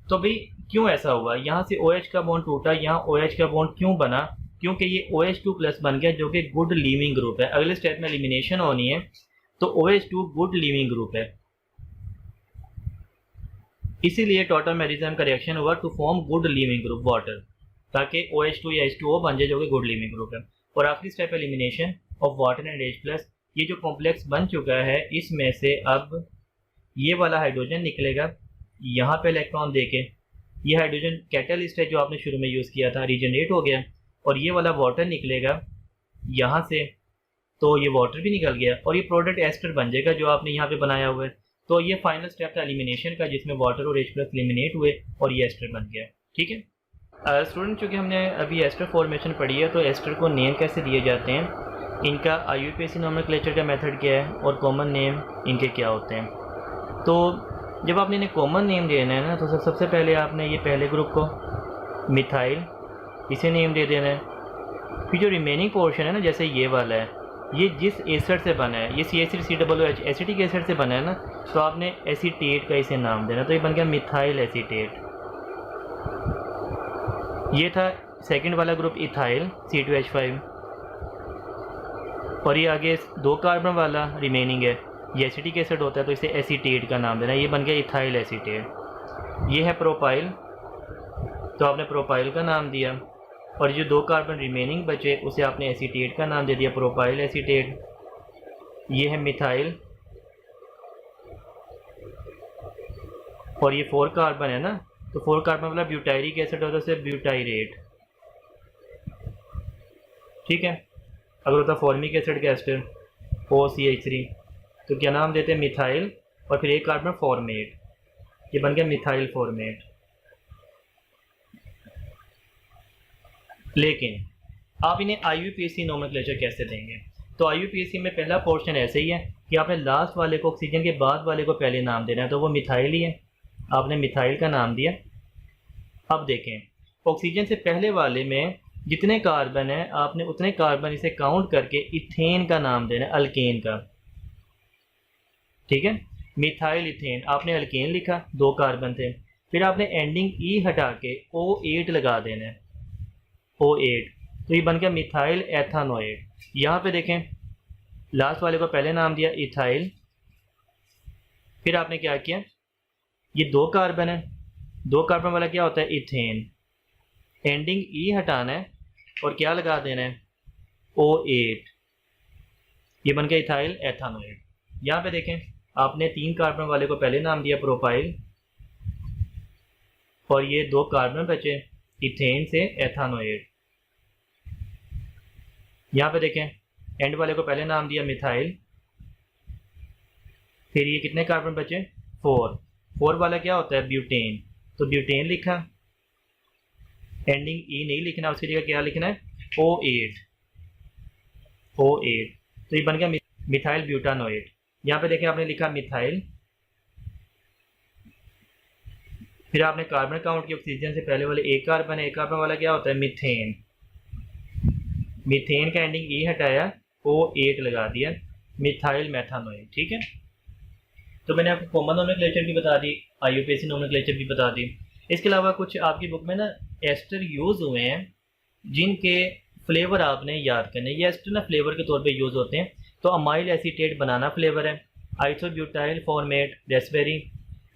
तो भाई क्यों ऐसा हुआ, यहाँ से OH का बॉन्ड टूटा, यहाँ OH का बॉन्ड क्यों बना, क्योंकि ये OH2+ बन गया जो कि गुड लीविंग ग्रुप है। अगले स्टेप में एलिमिनेशन होनी है, तो OH2 गुड लीविंग ग्रुप है, इसीलिए टॉटोमेरिज्म का रिएक्शन हुआ to form good leaving group water, ताकि OH2 या H2O बन जाए जो कि गुड लीविंग ग्रुप है। और आखिरी step elimination of water and H+। ये जो कॉम्प्लेक्स बन चुका है इसमें से अब ये वाला हाइड्रोजन निकलेगा यहाँ पे इलेक्ट्रॉन देके, ये हाइड्रोजन कैटलिस्ट है जो आपने शुरू में यूज़ किया था, रीजनरेट हो गया, और ये वाला वाटर निकलेगा यहाँ से, तो ये वाटर भी निकल गया और ये प्रोडक्ट एस्टर बन जाएगा जो आपने यहाँ पे बनाया हुआ है। तो ये फाइनल स्टेप था एलिमिनेशन का, जिसमें वाटर और H+ एलिमिनेट हुए और ये एस्टर बन गया। ठीक है स्टूडेंट, चूँकि हमने अभी एस्टर फॉर्मेशन पढ़ी है तो एस्टर को नेम कैसे दिए जाते हैं, इनका IUPAC नोमेनक्लेचर का मेथड क्या है और कॉमन नेम इनके क्या होते हैं। तो जब आपने इन्हें कॉमन नेम देना है ना, तो सबसे पहले आपने ये पहले ग्रुप को मिथाइल इसे नेम दे देना है। फिर जो रिमेनिंग पोर्शन है ना, जैसे ये वाला है, ये जिस एसिड से बना है, ये CH3COOH एसिटिक एसिड से बना है ना, तो आपने एसीटेट का इसे नाम देना, तो ये बन गया मिथाइल एसीटेट। ये था सेकंड वाला ग्रुप इथाइल C2H5, और ये आगे 2 कार्बन वाला रिमेनिंग है, ये एसिटिक एसिड होता है तो इसे एसीटेट का नाम देना, ये बन गया इथाइल एसीटेट। ये है प्रोपाइल, तो आपने प्रोपाइल का नाम दिया, और जो 2 कार्बन रिमेनिंग बचे उसे आपने एसीटेट का नाम दे दिया, प्रोपाइल एसीटेट। ये है मिथाइल, और ये 4 कार्बन है ना, तो 4 कार्बन वाला ब्यूटायरिक एसिड होता है उसे ब्यूटायरेट। ठीक है, अगर होता फॉर्मिक एसिड का एस्टर OCH3 तो क्या नाम देते हैं, मिथाइल, और फिर 1 कार्बन फॉर्मेट, ये बन गया मिथाइल फॉर्मेट। लेकिन आप इन्हें IUPAC नोमेनक्लेचर कैसे देंगे, तो IUPAC में पहला पोर्शन ऐसे ही है कि आपने लास्ट वाले को ऑक्सीजन के बाद वाले को पहले नाम देना है, तो वो मिथाइल ही है, आपने मिथाइल का नाम दिया। अब देखें ऑक्सीजन से पहले वाले में जितने कार्बन है आपने उतने कार्बन इसे काउंट करके इथेन का नाम देना है, अल्केन का। ठीक है, मिथाइल इथेन, आपने अल्केन लिखा, 2 कार्बन थे, फिर आपने एंडिंग ई हटा के O8 लगा देना है, O8, तो ये बन गया मिथाइल एथानोएट। यहाँ पे देखें लास्ट वाले को पहले नाम दिया इथाइल, फिर आपने क्या किया, ये 2 कार्बन है, 2 कार्बन वाला क्या होता है, इथेन, एंडिंग ई हटाना है और क्या लगा देना है, O8, ये बन गया इथाइल एथानोएट। यहाँ पे देखें आपने 3 कार्बन वाले को पहले नाम दिया प्रोपाइल, और ये 2 कार्बन बचे इथेन से एथानोएट। यहाँ पे देखें एंड वाले को पहले नाम दिया मिथाइल, फिर ये कितने कार्बन बचे, 4 वाला क्या होता है, ब्यूटेन, तो ब्यूटेन लिखा, एंडिंग ई नहीं लिखना, उसकी जगह क्या लिखना है, O8, तो ये बन गया मिथाइल ब्यूटानोएट। यहाँ पे देखें आपने लिखा मिथाइल, फिर आपने कार्बन काउंट किया, ऑक्सीजन से पहले वाले 1 कार्बन है, 1 कार्बन वाला क्या होता है, मीथेन, मीथेन का एंडिंग ई हटाया, O8 लगा दिया, मिथाइल मेथानोएट। ठीक है, तो मैंने आपको कॉमन नोमेनक्लेचर भी बता दी, IUPAC नोमेनक्लेचर भी बता दी। इसके अलावा कुछ आपकी बुक में ना एस्टर यूज़ हुए हैं जिनके फ्लेवर आपने याद करने। ये एस्टर ना फ्लेवर के तौर पे यूज़ होते हैं। तो अमाइल एसीटेट बनाना फ्लेवर है, isobutyl format Raspberry,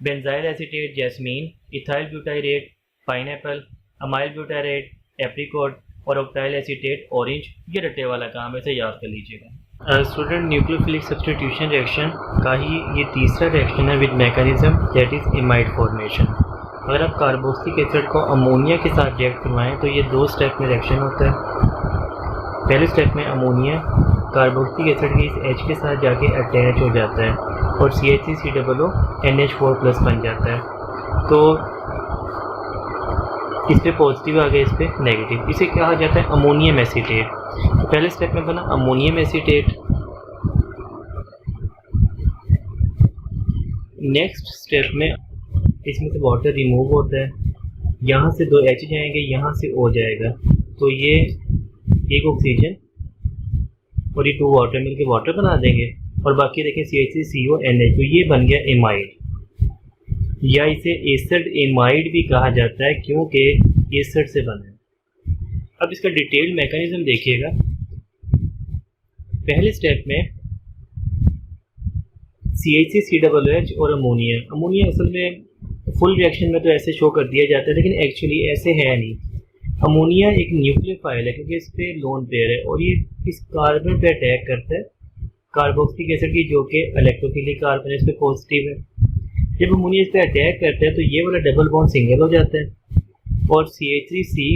benzyl acetate jasmine, ethyl butyrate pineapple, amyl butyrate apricot और ऑक्टाइल एसीटेट ऑरेंज। ये रट्टे वाला काम है, इसे याद कर लीजिएगा। स्टूडेंट न्यूक्लियोफिलिक सब्स्टिट्यूशन रिएक्शन का ही ये तीसरा रिएक्शन है with mechanism that is imide formation. अगर आप कार्बोक्सिलिक एसिड को अमोनिया के साथ रिएक्ट करवाएं तो ये 2 स्टेप में रिएक्शन होता है। पहले स्टेप में अमोनिया कार्बोक्सिलिक एसिड के इस H के साथ जाके अटैच हो जाता है और CH3COO NH4+ बन जाता है। तो इस पे पॉजिटिव आ गया, इस पे नेगेटिव। इसे कहा जाता है अमोनियम एसीटेट। तो पहले स्टेप में बना अमोनियम एसीटेट। नेक्स्ट स्टेप में इसमें से वाटर रिमूव होता है, यहाँ से 2 H जाएंगे, यहाँ से O जाएगा, तो ये एक ऑक्सीजन और ये 2 वाटर मिलके वाटर बना देंगे और बाकी देखें CH3CO NH, तो ये बन गया एमाइड, या इसे एसिड एमाइड भी कहा जाता है क्योंकि एसिड से बना है। अब इसका डिटेल्ड मैकेनिज्म देखिएगा। पहले स्टेप में CH3COOH और अमोनिया असल में फुल रिएक्शन में तो ऐसे शो कर दिया जाता है, लेकिन एक्चुअली ऐसे है नहीं। अमोनिया एक न्यूक्लियोफाइल है क्योंकि इस पे लोन पेयर है और ये इस कार्बन पे अटैक करता है कार्बोक्सिलिक एसिड की, जो कि इलेक्ट्रोफिलिक कार्बन है, इस पे पॉजिटिव है। जब अमोनिया इस पे अटैक करता है तो ये वाला डबल बॉन्ड सिंगल हो जाता है और CH3C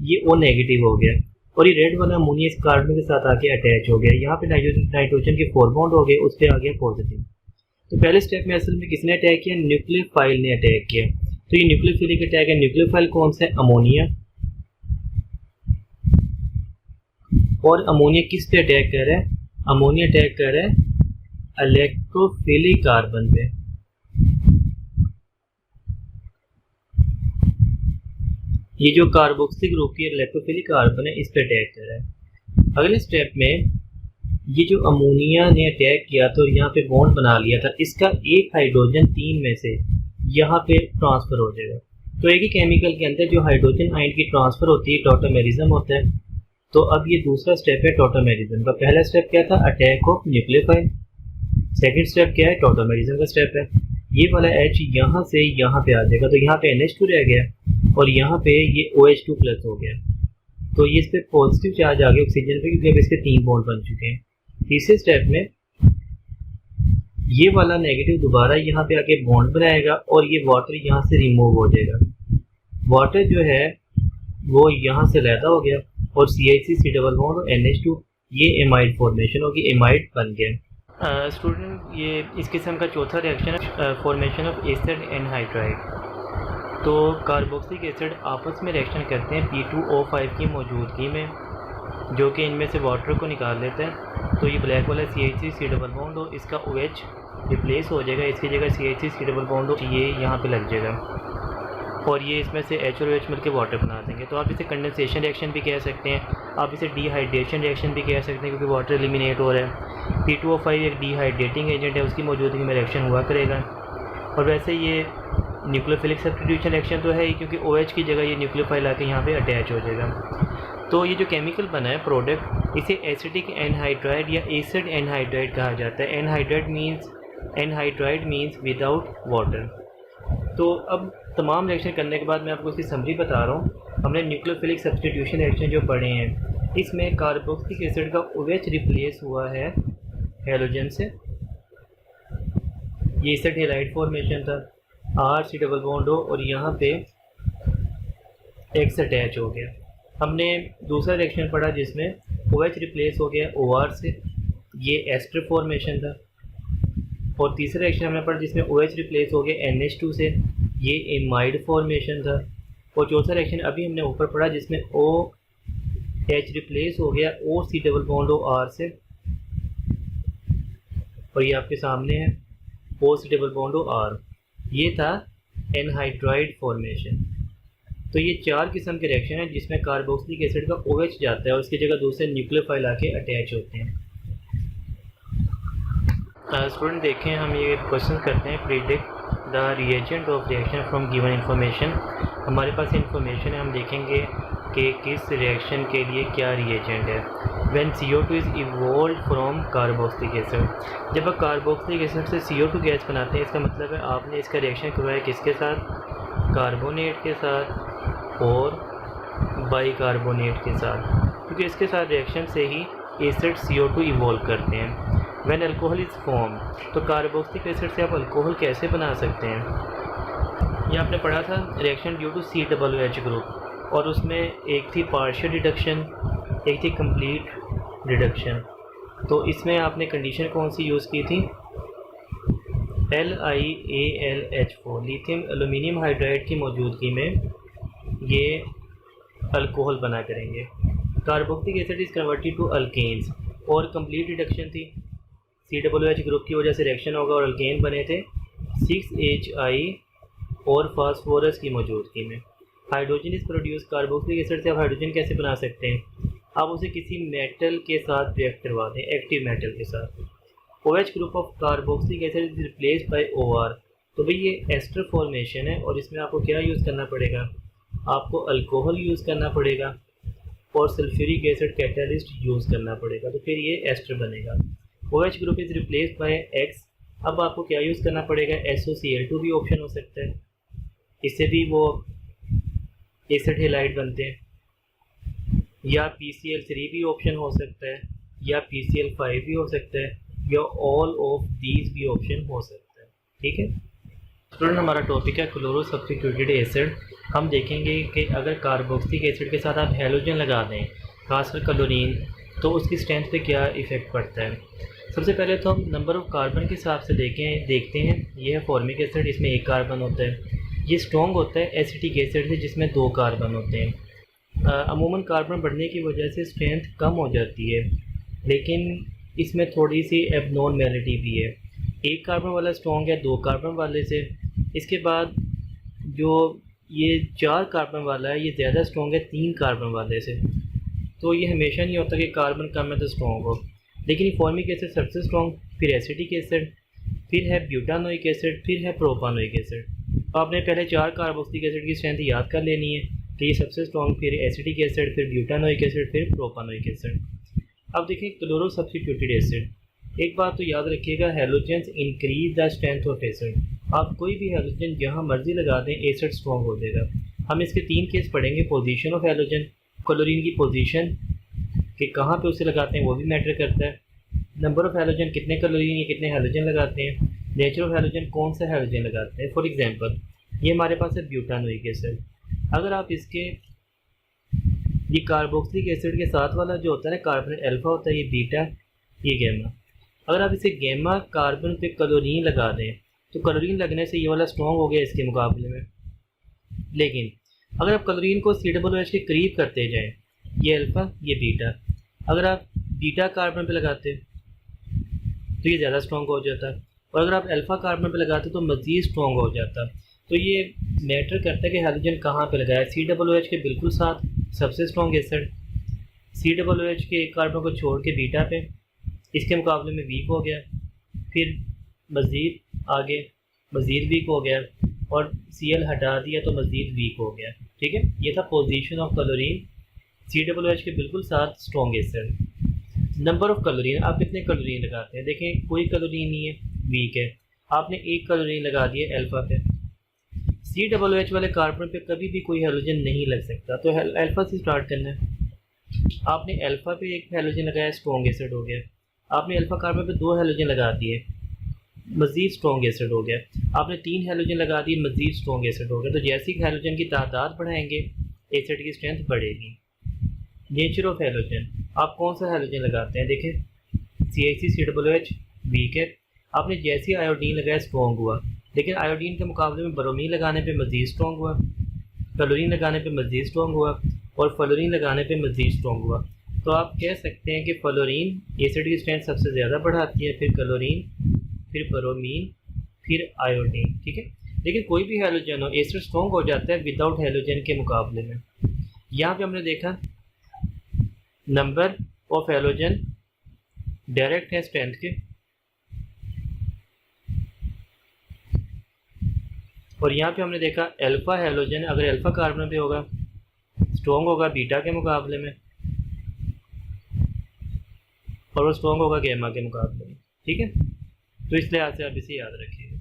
ये O नेगेटिव हो गया और ये रेड वाला अमोनिया इस कार्बन के साथ आके अटैच हो गया। यहाँ पे नाइट्रोजन के 4 बॉन्ड हो गए, उस पर आ गया पॉजिटिव। तो पहले स्टेप में असल में किसने अटैक किया? न्यूक्लियोफाइल ने अटैक किया। तो ये न्यूक्लियोफिलिक अटैक है। न्यूक्लियोफाइल कौन सा है? अमोनिया। और अमोनिया किस पे अटैक कर रहा है? अमोनिया अटैक कर रहा है इलेक्ट्रोफिलिक कार्बन पे। ये जो कार्बोक्सिलिक ग्रुप की इलेक्ट्रोफिलिक कार्बन है, इस पे अटैक कर रहा है। अगले स्टेप में ये जो अमोनिया ने अटैक किया तो यहाँ पे बॉन्ड बना लिया था, इसका एक हाइड्रोजन 3 में से यहाँ पे ट्रांसफर हो जाएगा। तो एक ही केमिकल के अंदर जो हाइड्रोजन आयन की ट्रांसफर होती है टॉटोमेरिज्म होता है। तो अब ये दूसरा स्टेप है टॉटोमेरिज्म का। पहला स्टेप क्या था? Attack of nucleophile. Second step क्या है? टॉटोमेरिज्म का स्टेप है। ये वाला H यहाँ से यहाँ पे आ जाएगा, तो यहाँ पे NH2 रह गया और यहाँ पे ये OH2+ हो गया। तो ये इस पे पॉजिटिव चार्ज आ गया ऑक्सीजन पे क्योंकि अब इसके 3 बॉन्ड बन चुके हैं। तीसरे स्टेप में ये वाला नेगेटिव दोबारा यहाँ पे आके बॉन्ड बनाएगा और ये वाटर यहाँ से रिमूव हो जाएगा। वाटर जो है वो यहाँ से अलग हो गया और CH3C बॉन्ड और NH2, ये एमाइड फॉर्मेशन होगी, एमाइड बन गया। स्टूडेंट ये इस किस्म का चौथा रिएक्शन है फॉर्मेशन ऑफ एसिड एनहाइड्राइड। तो कार्बोक्सिलिक एसिड आपस में रिएक्शन करते हैं P2O5 की मौजूदगी में, जो कि इनमें से वाटर को निकाल लेता है। तो ये ब्लैक वाला CH3C बॉन्ड हो, इसका OH रिप्लेस हो जाएगा, इसकी जगह CH3C बॉन्ड हो, ये यहाँ पे लग जाएगा और ये इसमें से H और OH मिलकर वाटर बना देंगे। तो आप इसे कंडेंसेशन रिएक्शन भी कह सकते हैं, आप इसे डिहाइड्रेशन रिएक्शन भी कह सकते हैं क्योंकि वाटर एलिमिनेट हो रहा है। P2O5 एक डिहाइड्रेटिंग एजेंट है, उसकी मौजूदगी में रिएक्शन हुआ करेगा। और वैसे ये न्यूक्लियोफिलिक सब्स्टिट्यूशन रिएक्शन तो है ही क्योंकि OH की जगह ये न्यूक्लियोफाइल आके यहाँ पे अटैच हो जाएगा। तो ये जो केमिकल बना है प्रोडक्ट, इसे एसिडिक एनहाइड्राइड या एसिड एनहाइड्राइड कहा जाता है। Anhydride means without water. तो अब तमाम रिएक्शन करने के बाद मैं आपको इसकी समरी बता रहा हूँ। हमने न्यूक्लियोफिलिक सब्स्टिट्यूशन रिएक्शन जो पढ़े हैं, इसमें कार्बोक्सिलिक एसिड का OH रिप्लेस हुआ है हेलोजन से। ये एसिड हेलाइड फॉर्मेशन था, RC बॉन्ड हो और यहाँ पे X अटैच हो गया। हमने दूसरा रिएक्शन पढ़ा जिसमें OH रिप्लेस हो गया OR से, ये एस्टर फॉर्मेशन था। और तीसरा रिएक्शन हमने पढ़ा जिसमें OH रिप्लेस हो गया NH2 से, ये एमाइड फॉर्मेशन था। और चौथा रिएक्शन अभी हमने ऊपर पढ़ा जिसमें OH रिप्लेस हो गया OC बॉन्ड OR से, और ये आपके सामने है OC बॉन्ड OR, ये था एनहाइड्राइड फॉर्मेशन। तो ये 4 किस्म के रिएक्शन है जिसमें कार्बोक्सिलिक एसिड का OH जाता है और उसकी जगह दूसरे न्यूक्लियोफाइल आके अटैच होते हैं। स्टूडेंट देखें, हम ये क्वेश्चन करते हैं, predict the reagent of reaction from given information, हमारे पास इंफॉर्मेशन है, हम देखेंगे कि किस रिएक्शन के लिए क्या रिएजेंट है। When CO2 is evolve from carboxylic acid, जब आप कार्बोक्सिलिक एसिड से CO2 गैस बनाते हैं, इसका मतलब है आपने इसका रिएक्शन करवाया किसके साथ, कार्बोनेट के साथ और बाइकार्बोनेट के साथ, क्योंकि इसके साथ रिएक्शन से ही एसिड CO2 इवोल्व करते हैं। व्हेन अल्कोहल इज़ फॉर्म, तो कार्बोक्सिलिक एसिड से आप अल्कोहल कैसे बना सकते हैं, ये आपने पढ़ा था reaction due to COOH group, और उसमें एक थी पार्शियल रिडक्शन, एक थी कंप्लीट रिडक्शन। तो इसमें आपने कंडीशन कौन सी यूज़ की थी, LiAlH4, लिथियम एल्यूमिनियम हाइड्राइड की मौजूदगी में ये अल्कोहल बना करेंगे। Carboxylic acid is converted to alkanes, और कंप्लीट रिडक्शन थी, COOH ग्रुप की वजह से रिएक्शन होगा और अल्केन बने थे 6HI और फास्फोरस की मौजूदगी में। Hydrogen is produce, carboxylic acid से आप हाइड्रोजन कैसे बना सकते हैं, आप उसे किसी मेटल के साथ रिएक्ट करवा दें, एक्टिव मेटल के साथ। OH group of carboxylic acid is replaced by OR, तो भाई ये एस्टर फॉर्मेशन है और इसमें आपको क्या यूज़ करना पड़ेगा, आपको अल्कोहल यूज़ करना पड़ेगा और सल्फ्यूरिक एसिड कैटालिस्ट यूज़ करना पड़ेगा, तो फिर ये एस्टर बनेगा। OH group is replaced by X, अब आपको क्या यूज़ करना पड़ेगा, SOCl2 भी ऑप्शन हो सकता है, इससे भी वो एसिड हेलाइड बनते हैं, या PCl3 भी ऑप्शन हो सकता है, या PCl5 भी हो सकता है, या ऑल ऑफ दीज भी ऑप्शन हो सकता है। ठीक है स्टूडेंट, हमारा टॉपिक है क्लोरो सब्स्टिट्यूटेड एसिड। हम देखेंगे कि अगर कार्बोक्सिलिक एसिड के साथ आप हैलोजन लगा दें, खासकर क्लोरीन, तो उसकी स्ट्रेंथ पे क्या इफ़ेक्ट पड़ता है। सबसे पहले तो हम नंबर ऑफ़ कार्बन के हिसाब से देखते हैं। ये है फॉर्मिक एसिड, इसमें 1 कार्बन होता है। ये स्ट्रॉन्ग होता है एसिटिक एसिड से, जिसमें 2 कार्बन होते हैं। अमूमन कार्बन बढ़ने की वजह से स्ट्रेंथ कम हो जाती है, लेकिन इसमें थोड़ी सी एबनॉर्मेलिटी भी है। 1 कार्बन वाला स्ट्रॉन्ग है 2 कार्बन वाले से। इसके बाद जो ये 4 कार्बन वाला है, ये ज़्यादा स्ट्रॉन्ग है 3 कार्बन वाले से। तो ये हमेशा नहीं होता कि कार्बन कम है तो स्ट्रॉन्ग हो, लेकिन फॉर्मिक एसिड सबसे स्ट्रॉन्ग, फिर एसिटिक एसिड, फिर है ब्यूटानोइक एसिड, फिर है प्रोपानोइक एसिड। तो आपने पहले 4 कार्बोक्सिलिक एसिड की स्ट्रेंथ याद कर लेनी है कि ये सबसे स्ट्रॉन्ग, फिर एसिटिक एसिड, फिर ब्यूटानोइक एसिड, फिर प्रोपानोइक एसिड। अब देखिए क्लोरो सब्स्टिट्यूटेड एसिड, एक बात तो याद रखिएगा, halogens increase the strength of acid. आप कोई भी हैलोजन जहाँ मर्जी लगा दें, एसिड स्ट्रॉन्ग हो जाएगा। हम इसके 3 केस पढ़ेंगे, पोजीशन ऑफ हैलोजन, क्लोरीन की पोजीशन कि कहाँ पे उसे लगाते हैं वो भी मैटर करता है, नंबर ऑफ़ हैलोजन, कितने क्लोरीन या कितने हैलोजन लगाते हैं, नेचर ऑफ हैलोजन, कौन सा हैलोजन लगाते हैं। फॉर एग्जांपल ये हमारे पास है ब्यूटानोइक एसिड, अगर आप इसके ये कार्बोक्सिलिक एसिड के साथ वाला जो होता है ना, कार्बन अल्फा होता है, ये बीटा, ये गैमा, अगर आप इसे गैमा कार्बन पे क्लोरीन लगा दें तो क्लोरीन लगने से ये वाला स्ट्रॉन्ग हो गया इसके मुकाबले में। लेकिन अगर आप क्लोरीन को COOH के करीब करते जाएं, ये अल्फ़ा ये बीटा, अगर आप बीटा कार्बन पे लगाते तो ये ज़्यादा स्ट्रॉन्ग हो जाता, और अगर आप अल्फ़ा कार्बन पे लगाते तो मज़ीद स्ट्रॉन्ग हो जाता। तो ये मैटर करता है कि हाइड्रोजन कहाँ पे लगाया। COOH के बिल्कुल साथ सबसे स्ट्रॉन्ग एसिड, COOH के एक कार्बन को छोड़ के बीटा पे, इसके मुकाबले में वीक हो गया, फिर मज़ीद आगे मज़ीद वीक हो गया, और Cl हटा दिया तो मज़ीद वीक हो गया। ठीक है, ये था पोजीशन ऑफ क्लोरीन COOH के बिल्कुल साथ strong acid. Number of chlorine, आप कितने क्लोरीन लगाते हैं, देखें कोई क्लोरीन नहीं है, वीक है, आपने 1 क्लोरीन लगा दिया अल्फ़ा पे। COOH वाले कार्बन पे कभी भी कोई हैलोजन नहीं लग सकता, तो अल्फ़ा से स्टार्ट करना है। आपने अल्फ़ा पे 1 हैलोजन लगाया, स्ट्रॉन्ग एसिड हो गया। आपने अल्फ़ा कार्बन पे 2 हैलोजन लगा दिए, मज़ीद स्ट्रॉन्ग एसिड हो गया। आपने 3 हैलोजन लगा दिए, मज़ीद स्ट्रॉन्ग एसिड हो गया। तो जैसे ही हैलोजन की तादाद बढ़ाएंगे, एसिड की स्ट्रेंथ बढ़ेगी। नेचर ऑफ हैलोजन, आप कौन सा हैलोजन लगाते हैं, देखें CH3COOH वीक है, आपने जैसे ही आयोडीन लगाया स्ट्रॉन्ग हुआ, लेकिन आयोडीन के मुकाबले में ब्रोमीन लगाने पे मज़ीद स्ट्रॉन्ग हुआ, क्लोरीन लगाने पे मज़ीद स्ट्रॉन्ग हुआ, और फ्लोरीन लगाने पे मज़ीद स्ट्रॉन्ग हुआ। तो आप कह सकते हैं कि फ्लोरीन एसिड की स्ट्रेंथ सबसे ज़्यादा बढ़ाती है, फिर क्लोरीन, फिर ब्रोमीन, फिर आयोडीन। ठीक है, लेकिन कोई भी हैलोजन हो, एसिड स्ट्रॉन्ग हो जाता है विदाउट हैलोजन के मुकाबले में। यहाँ पे हमने देखा नंबर ऑफ हैलोजन डायरेक्ट है स्ट्रेंथ के, और यहाँ पे हमने देखा अल्फ़ा हेलोजन अगर अल्फ़ा कार्बन पे होगा स्ट्रॉन्ग होगा बीटा के मुकाबले में, और वो स्ट्रॉन्ग होगा गैमा के मुकाबले में। ठीक है, तो इस लिहाज से आप इसे याद रखिए।